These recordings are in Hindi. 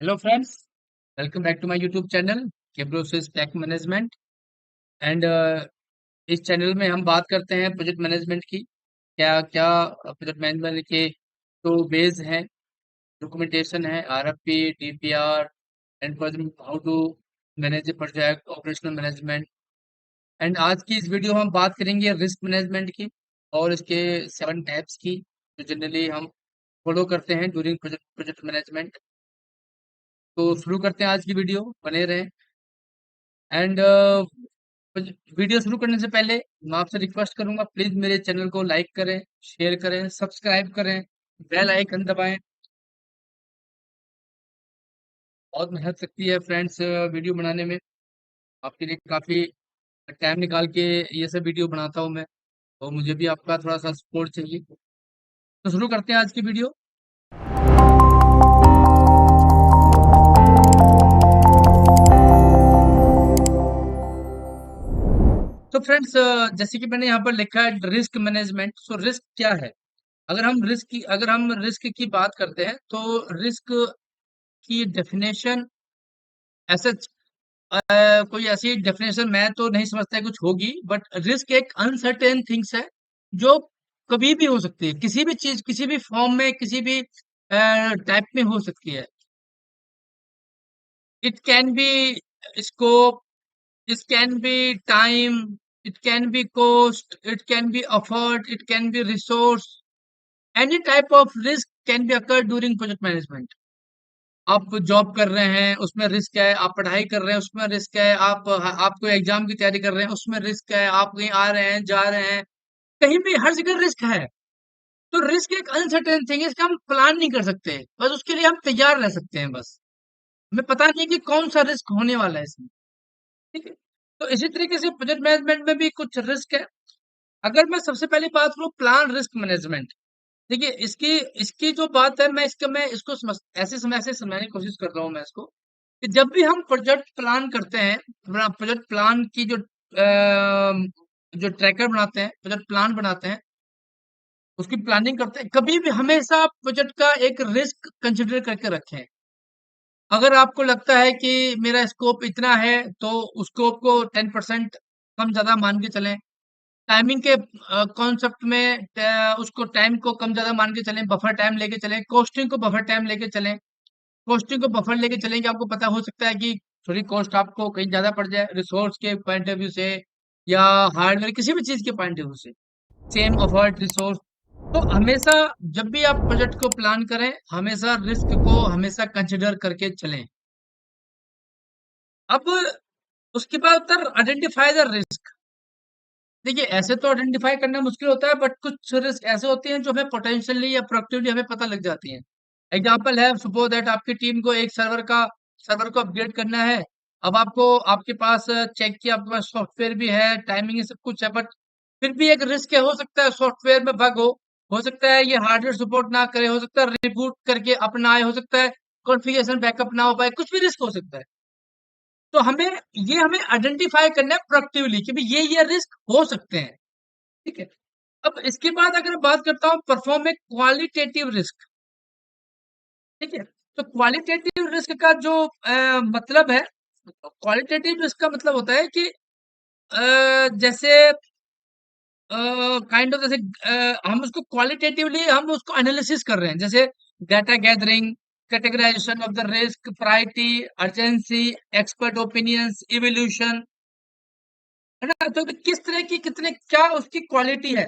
Hello friends, welcome back to my YouTube channel केब्रोसिस टेक मैनेजमेंट। एंड इस चैनल में हम बात करते हैं प्रोजेक्ट मैनेजमेंट की। क्या क्या प्रोजेक्ट मैनेजमेंट के तो बेस हैं, डॉक्यूमेंटेशन है, RFP, DPR and project how to manage project, operational management. And आज की इस वीडियो में हम बात करेंगे रिस्क मैनेजमेंट की और इसके 7 टाइप्स की जो जनरली हम फॉलो करते हैं ड्यूरिंग प्रोजेक्ट प्रोजेक्ट मैनेजमेंट। तो शुरू करते हैं आज की वीडियो, बने रहें। एंड वीडियो शुरू करने से पहले मैं आपसे रिक्वेस्ट करूंगा, प्लीज मेरे चैनल को लाइक करें, शेयर करें, सब्सक्राइब करें, बेल आइकन दबाएं। बहुत मेहनत लगती है फ्रेंड्स वीडियो बनाने में। आपके लिए काफी टाइम निकाल के ये सब वीडियो बनाता हूँ मैं, तो मुझे भी आपका थोड़ा सा सपोर्ट चाहिए। तो शुरू करते हैं आज की वीडियो। तो फ्रेंड्स, जैसे कि मैंने यहाँ पर लिखा है रिस्क मैनेजमेंट। सो रिस्क क्या है? अगर हम रिस्क की बात करते हैं तो रिस्क की डेफिनेशन ऐसे कोई ऐसी डेफिनेशन मैं तो नहीं समझता है कुछ होगी, बट रिस्क एक अनसर्टेन थिंग्स है जो कभी भी हो सकती है, किसी भी चीज, किसी भी फॉर्म में, किसी भी टाइप में हो सकती है। It can be scope, it can be time, it can be cost, it can be effort, it can be resource. Any type of risk can be occur during project management. आप जॉब कर रहे हैं उसमें रिस्क है, आप पढ़ाई कर रहे हैं उसमें रिस्क है, आप कोई एग्जाम की तैयारी कर रहे हैं उसमें रिस्क है, आप कहीं आ रहे हैं जा रहे हैं, कहीं भी हर जगह रिस्क है। तो रिस्क एक अनसर्टेन थिंग है, इसका हम प्लान नहीं कर सकते, बस उसके लिए हम तैयार रह सकते हैं। बस हमें पता नहीं कि कौन सा रिस्क होने वाला है इसमें। ठीक है। तो इसी तरीके से प्रोजेक्ट मैनेजमेंट में भी कुछ रिस्क है। अगर मैं सबसे पहले बात करूं प्लान रिस्क मैनेजमेंट, देखिए इसकी इसकी जो बात है, मैं इसको ऐसे समझाने की कोशिश कर रहा हूँ मैं इसको, कि जब भी हम प्रोजेक्ट प्लान करते हैं, प्रोजेक्ट प्लान की जो ट्रैकर बनाते हैं, प्रोजेक्ट प्लान बनाते हैं, उसकी प्लानिंग करते हैं, कभी भी हमेशा प्रोजेक्ट का एक रिस्क कंसिडर करके रखें। अगर आपको लगता है कि मेरा स्कोप इतना है तो उस स्कोप को 10% कम ज्यादा मान के चलें। टाइमिंग के कॉन्सेप्ट में उसको टाइम को कम ज्यादा मान के चलें, बफर टाइम लेके चलें, कॉस्टिंग को बफर टाइम लेके चलें। कॉस्टिंग को बफर लेके चलेंगे, आपको पता हो सकता है कि थोड़ी कॉस्ट आपको कहीं ज्यादा पड़ जाए रिसोर्स के पॉइंट ऑफ व्यू से या हार्डवेयर किसी भी चीज के पॉइंट ऑफ व्यू से। Same effort resource. तो हमेशा जब भी आप प्रोजेक्ट को प्लान करें, हमेशा रिस्क को हमेशा कंसिडर करके चलें। अब उसके बाद उत्तर आइडेंटिफाई द रिस्क। देखिए ऐसे तो आइडेंटिफाई करना मुश्किल होता है, बट कुछ रिस्क ऐसे होते हैं जो हमें पोटेंशियली या प्रोएक्टिवली हमें पता लग जाती हैं। एग्जांपल है, सपोज दैट आपकी टीम को एक सर्वर को अपग्रेड करना है। अब आपको आपके पास चेक किया, आपके पास सॉफ्टवेयर भी है, टाइमिंग सब कुछ है, बट फिर भी एक रिस्क है, हो सकता है सॉफ्टवेयर में बग हो सकता है ये हार्डवेयर सपोर्ट ना करे, हो सकता है रिबूट करके अपना आए, हो सकता है कॉन्फ़िगरेशन बैकअप ना हो पाए, कुछ भी रिस्क हो सकता है। तो हमें आइडेंटिफाई करना है प्रोएक्टिवली कि भाई ये रिस्क हो सकते हैं। ठीक है। अब इसके बाद अगर बात करता हूँ परफॉर्म ए क्वालिटेटिव रिस्क। ठीक है। तो क्वालिटेटिव रिस्क का जो मतलब है, क्वालिटेटिव रिस्क का मतलब होता है कि जैसे काइंड ऑफ जैसे हम उसको क्वालिटेटिवली हम उसको एनालिसिस कर रहे हैं, जैसे data gathering, categorisation of the risk, priority, urgency, expert opinions, evolution. है ना? तो किस तरह की कितने क्या उसकी क्वालिटी है,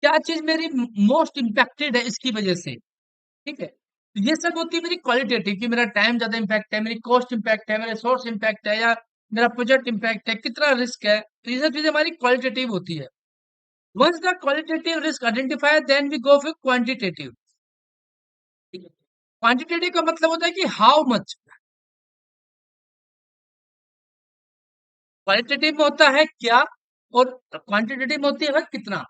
क्या चीज मेरी मोस्ट इम्पैक्टेड है इसकी वजह से। ठीक है। तो ये सब होती है मेरी क्वालिटेटिव, कि मेरा टाइम ज्यादा इम्पैक्ट है, मेरी कॉस्ट इम्पैक्ट है, मेरा सोर्स इम्पैक्ट है, या मेरा प्रोजेक्ट इम्पैक्ट है, कितना रिस्क है। तो ये सब चीजें हमारी क्वालिटेटिव होती है। Once the qualitative risk identify, then we go for quantitative. ठीक है। क्वांटिटेटिव का मतलब होता है कि हाउ मच। क्वालिटेटिव में होता है क्या, और क्वांटिटेटिव में होती है वह कितना।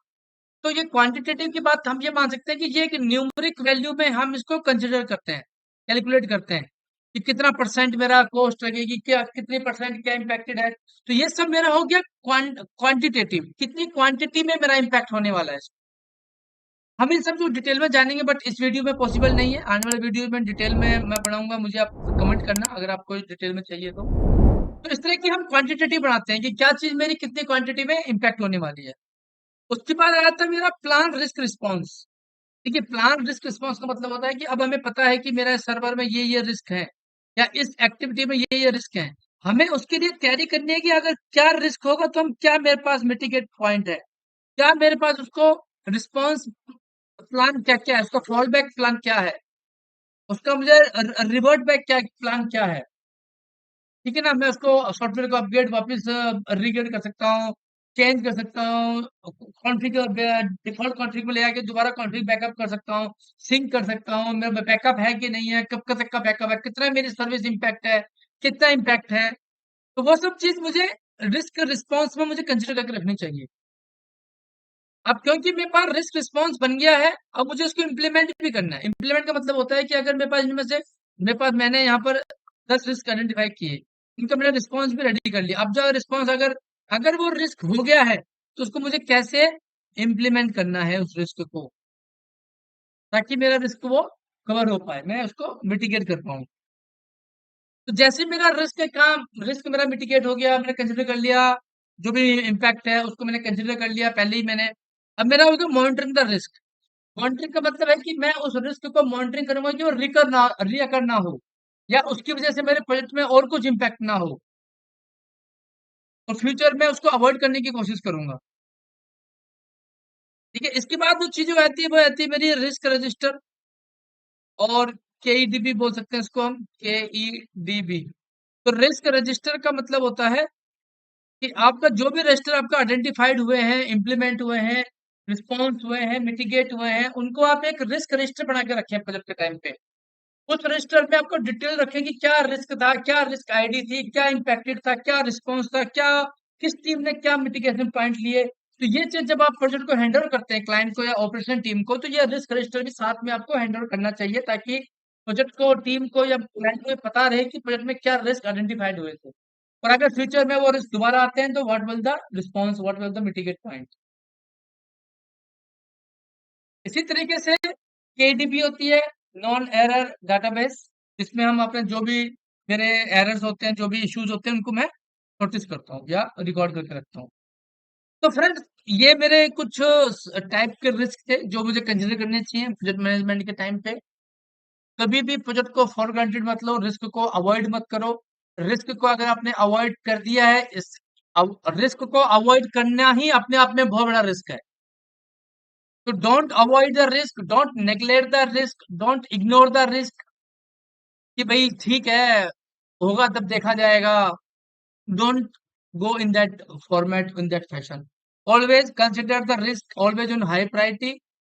तो ये क्वांटिटेटिव की बात हम ये मान सकते हैं कि ये एक न्यूमेरिक वैल्यू में हम इसको कंसिडर करते हैं, कैलकुलेट करते हैं कि कितना परसेंट मेरा कॉस्ट लगेगी, क्या कितनी परसेंट क्या इम्पैक्टेड है। तो ये सब मेरा हो गया क्वांटिटेटिव, कितनी क्वांटिटी में मेरा इम्पैक्ट होने वाला है। हम इन सब जो डिटेल में जानेंगे, बट इस वीडियो में पॉसिबल नहीं है। आने वाले वीडियो में डिटेल में मैं पढ़ाऊंगा, मुझे आप कमेंट करना अगर आपको डिटेल में चाहिए तो। तो इस तरह की हम क्वांटिटेटिव बनाते हैं कि क्या चीज मेरी कितनी क्वांटिटी में इम्पैक्ट होने वाली है। उसके बाद आया था मेरा प्लान रिस्क रिस्पॉन्स। देखिए, प्लान रिस्क रिस्पॉन्स का मतलब होता है कि अब हमें पता है कि मेरा सर्वर में ये रिस्क है, या इस एक्टिविटी में ये रिस्क है। हमें उसके लिए तैयारी करनी है कि अगर क्या रिस्क होगा तो हम क्या, मेरे पास मिटिगेट पॉइंट है, क्या मेरे पास उसको रिस्पॉन्स प्लान क्या क्या है, उसका फॉल बैक प्लान क्या है, उसका मुझे रिवर्ट बैक क्या प्लान क्या है। ठीक है ना, मैं उसको सॉफ्टवेयर को अपग्रेड वापस रीग्रेड कर सकता हूँ, चेंज कर सकता हूँ, कॉन्फ़िगर डिफ़ॉल्ट कॉन्फ़िग में ले आके दोबारा कॉन्फ़िग बैकअप कर सकता हूँ, सिंक कर सकता हूँ, मेरा बैकअप है कि नहीं है, कब तक का बैकअप है, कितना मेरी सर्विस इम्पैक्ट है, कितना इम्पैक्ट है। तो वो सब चीज़ मुझे रिस्क रिस्पॉन्स में मुझे कंसीडर करके रखनी चाहिए। अब क्योंकि मेरे पास रिस्क रिस्पॉन्स बन गया है, अब मुझे उसको इम्प्लीमेंट भी करना है। इम्प्लीमेंट का मतलब होता है कि अगर मेरे पास इनमें से, मेरे पास मैंने यहाँ पर 10 रिस्क आइडेंटिफाई किए, इनका मैंने रिस्पॉन्स भी रेडी कर लिया। अब जो रिस्पॉन्स, अगर अगर वो रिस्क हो गया है, तो उसको मुझे कैसे इम्प्लीमेंट करना है उस रिस्क को, ताकि मेरा रिस्क वो कवर हो पाए, मैं उसको मिटिगेट कर पाऊँ। तो जैसे मेरा रिस्क मेरा मिटिगेट हो गया, मैंने कंसिडर कर लिया, जो भी इम्पैक्ट है उसको मैंने कंसिडर कर लिया पहले ही मैंने। अब मेरा होगा मॉनिटरिंग द रिस्क। मॉनिटरिंग का मतलब है कि मैं उस रिस्क को मॉनिटरिंग करूंगा कि वो रिकर ना हो, या उसकी वजह से मेरे प्रोजेक्ट में और कुछ इम्पैक्ट ना हो, और फ्यूचर में उसको अवॉइड करने की कोशिश करूंगा। ठीक है, इसके बाद जो चीज आती है वो आती है मेरी रिस्क रजिस्टर, और केईडीबी बोल सकते हैं इसको हम, केईडीबी। तो रिस्क रजिस्टर का मतलब होता है कि आपका जो भी रजिस्टर आपका आइडेंटिफाइड हुए हैं, इम्प्लीमेंट हुए हैं, रिस्पॉन्स हुए हैं, मिटिगेट हुए हैं, उनको आप एक रिस्क रजिस्टर बना के रखें प्रोजेक्ट के टाइम पे। उस रजिस्टर में आपको डिटेल रखें कि क्या रिस्क था, क्या रिस्क आईडी थी, क्या इम्पैक्टेड था, क्या रिस्पॉन्स था, क्या किस टीम ने क्या मिटिगेशन पॉइंट लिए। तो ये चीज जब आप प्रोजेक्ट को हैंडओवर करते हैं क्लाइंट को या ऑपरेशन टीम को, तो ये रिस्क रजिस्टर भी साथ में आपको हैंडओवर करना चाहिए, ताकि प्रोजेक्ट को, टीम को या क्लाइंट को ये पता रहे कि प्रोजेक्ट में क्या रिस्क आइडेंटिफाइड हुए थे। और अगर फ्यूचर में वो रिस्क दोबारा आते हैं तो what will the response, what will the mitigate point. इसी तरीके से केडीबी होती है, नॉन एरर डाटाबेस, जिसमें हम अपने जो भी मेरे एरर्स होते हैं, जो भी इश्यूज होते हैं, उनको मैं नोटिस करता हूँ या रिकॉर्ड करके रखता हूँ। तो फ्रेंड्स, ये मेरे कुछ टाइप के रिस्क थे जो मुझे कंसिडर करने चाहिए प्रोजेक्ट मैनेजमेंट के टाइम पे। कभी भी प्रोजेक्ट को फॉर ग्रांटेड मत लो, रिस्क को अवॉइड मत करो। रिस्क को अगर आपने अवॉइड कर दिया है, इस रिस्क को अवॉइड करना ही अपने आप में बहुत बड़ा रिस्क है। तो don't avoid the risk, don't neglect the risk, don't ignore the risk, कि भाई ठीक है, होगा तब देखा जाएगा। Don't go in that format, in that fashion. Always consider the risk, always on high priority,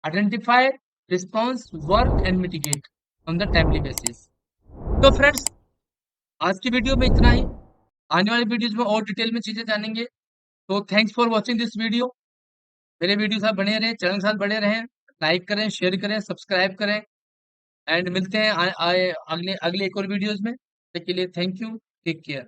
identify, response, work and mitigate on the timely basis. तो फ्रेंड्स, आज की वीडियो में इतना ही। आने वाली वीडियोज में और डिटेल में चीजें जानेंगे। तो thanks for watching this video. मेरे वीडियो साथ बने रहें, चैनल साथ बने रहें, लाइक करें, शेयर करें, सब्सक्राइब करें। एंड मिलते हैं अगले अगले एक और वीडियोस में। तब तक के लिए थैंक यू, टेक केयर।